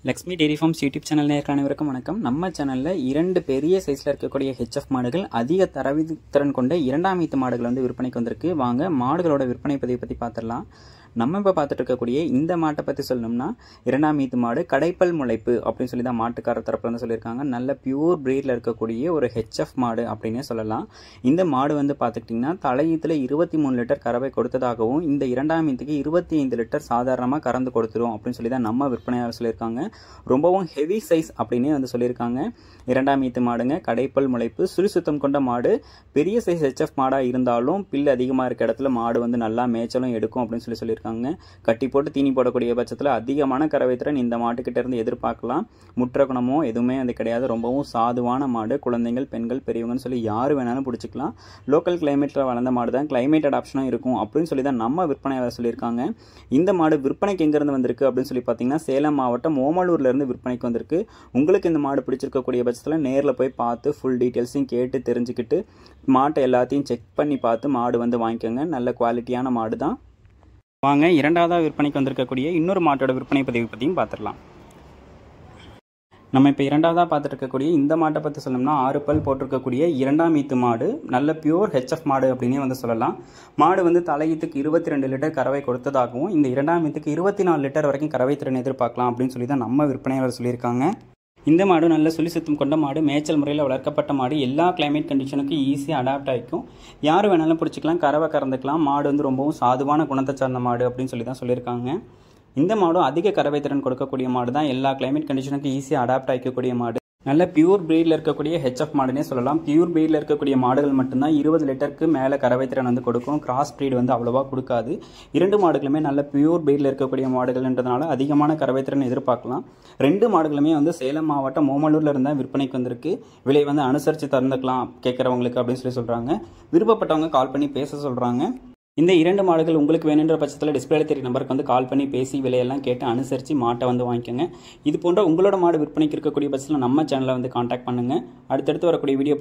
Lakshmi dairy farms YouTube channel நேயர்கள் அனைவருக்கும் வணக்கம். நம்ம சேனலில் 2 பெரிய சைஸில் இருக்கக்கூடிய ஹெச்எஃப் மாடுகள் அதிக தரவிதிறன் கொண்ட இரண்டாம் ஈத்து மாடுகள் வந்து விற்பனைக்கு வந்திருக்கு. வாங்க மாடுகளோட விற்பனை பதிவை பற்றி பார்த்துடலாம். நம்ம இப்போ பார்த்துட்டு இருக்கக்கூடிய இந்த மாட்டை பற்றி சொல்லணும்னா இரண்டாம் ஈத்து மாடு கடைப்பல் முளைப்பு அப்படின்னு சொல்லி தான் மாட்டுக்காரர் தரப்புல வந்து சொல்லியிருக்காங்க. நல்ல பியூர் பிரீடில் இருக்கக்கூடிய ஒரு ஹெச்எஃப் மாடு அப்படின்னே சொல்லலாம். இந்த மாடு வந்து பார்த்துக்கிட்டிங்கன்னா தலையீத்தில் 23 லிட்டர் கறவை கொடுத்ததாகவும் இந்த இரண்டாம் ஈத்துக்கு 25 லிட்டர் சாதாரணமாக கறந்து கொடுத்துரும் அப்படின்னு சொல்லி தான் நம்ம விற்பனையாளர் சொல்லியிருக்காங்க. ரொம்பவும் ஹெவி சைஸ் அப்படின்னே வந்து சொல்லியிருக்காங்க. இரண்டாம் ஈத்து மாடுங்க, கடைப்பல் முளைப்பு, சுழிசுத்தம் கொண்ட மாடு. பெரிய சைஸ் ஹெச்எஃப் மாடாக இருந்தாலும் பில்லு அதிகமாக இருக்க இடத்துல மாடு வந்து நல்லா மேய்ச்சலும் எடுக்கும் அப்படின்னு சொல்லியிருக்காங்க. கட்டி போட்டு தீனி போடக்கூடிய பட்சத்தில் அதிகமான கறவை திறன் இந்த மாட்டுக்கிட்ட இருந்து எதிர்பார்க்கலாம். முற்ற குணமோ எதுவுமே அது கிடையாது. ரொம்பவும் சாதுவான மாடு. குழந்தைகள், பெண்கள், பெரியவங்கன்னு சொல்லி யார் வேணாலும் பிடிச்சிக்கலாம். லோக்கல் கிளைமேட்டில் வளர்ந்த மாடு தான், கிளைமேட் அடாப்ஷனும் இருக்கும் அப்படின்னு சொல்லி தான் நம்ம விற்பனையாளர் சொல்லியிருக்காங்க. இந்த மாடு விற்பனைக்கு எங்கேருந்து வந்திருக்கு அப்படின்னு சொல்லி பார்த்தீங்கன்னா சேலம் மாவட்டம் ஓமலூர்லேருந்து விற்பனைக்கு வந்திருக்கு. உங்களுக்கு இந்த மாடு பிடிச்சிருக்கக்கூடிய பட்சத்தில் நேரில் போய் பார்த்து ஃபுல் டீட்டெயில்ஸையும் கேட்டு தெரிஞ்சுக்கிட்டு மாட்டை எல்லாத்தையும் செக் பண்ணி பார்த்து மாடு வந்து வாங்கிக்கோங்க. நல்ல குவாலிட்டியான மாடு தான். வாங்க இரண்டாவதாக விற்பனைக்கு வந்திருக்கக்கூடிய இன்னொரு மாட்டோட விற்பனை பதிவு பற்றியும் பார்த்துடலாம். நம்ம இப்போ இரண்டாவதாக பார்த்துட்டு இருக்கக்கூடிய இந்த மாட்டை பற்றி சொல்லணும்னா 6 பல் போட்டிருக்கக்கூடிய இரண்டாம் ஈத்து மாடு. நல்ல பியூர் ஹெச்எஃப் மாடு அப்படின்னே வந்து சொல்லலாம். மாடு வந்து தலையீத்துக்கு 22 லிட்டர் கறவை கொடுத்ததாகவும் இந்த இரண்டாம் ஈத்துக்கு 24 லிட்டர் வரைக்கும் கறவை திறன் எதிர்பார்க்கலாம் அப்படின்னு சொல்லி தான் நம்ம விற்பனையாளர் சொல்லியிருக்காங்க. இந்த மாடு நல்ல சுழிசுத்தம் கொண்ட மாடு, மேய்ச்சல் முறையில் வளர்க்கப்பட்ட மாடு. எல்லா கிளைமேட் கண்டிஷனுக்கும் ஈஸியாக அடாப்ட் ஆகிக்கும். யார் வேணாலும் பிடிச்சிக்கலாம், கறவை கறந்துக்கலாம். மாடு வந்து ரொம்பவும் சாதுவான குணத்தை சார்ந்த மாடு அப்படின்னு சொல்லி தான் சொல்லியிருக்காங்க. இந்த மாடும் அதிக கறவை திறன் கொடுக்கக்கூடிய மாடு தான். எல்லா கிளைமேட் கண்டிஷனுக்கும் ஈஸியாக அடாப்ட் ஆகிக்கக்கூடிய மாடு. நல்ல பியூர் பிரீடில் இருக்கக்கூடிய ஹெச்எஃப் மாடுனே சொல்லலாம். பியூர் பிரீடில் இருக்கக்கூடிய மாடுகள் மட்டும்தான் 20 லிட்டருக்கு மேலே கறவை திறன் வந்து கொடுக்கும். கிராஸ் பிரீடு வந்து அவ்வளோவா கொடுக்காது. 2 மாடுகளுமே நல்ல பியூர் பிரீடில் இருக்கக்கூடிய மாடுகள்ன்றதுனால அதிகமான கறவை திறன் எதிர்பார்க்கலாம். 2 மாடுகளுமே வந்து சேலம் மாவட்டம் ஓமலூரில் இருந்தால் விற்பனைக்கு வந்திருக்கு. விலை வந்து அனுசரித்து தந்துக்கலாம் கேட்குறவங்களுக்கு அப்படின்னு சொல்லி சொல்கிறாங்க. விருப்பப்பட்டவங்க கால் பண்ணி பேச சொல்கிறாங்க. இந்த 2 மாடுகள் உங்களுக்கு வேணுன்ற பட்சத்தில் டிஸ்பிளேல தெரிய நம்பருக்கு வந்து கால் பண்ணி பேசி விலையெல்லாம் கேட்டு அனுசரித்து மாட்டை வந்து வாங்கிக்கோங்க. இது போன்ற உங்களோட மாடு விற்பனைக்கு இருக்கக்கூடிய பட்சத்தில் நம்ம சேனலை வந்து கான்டாக்ட் பண்ணுங்கள். அடுத்தடுத்து வரக்கூடிய வீடியோ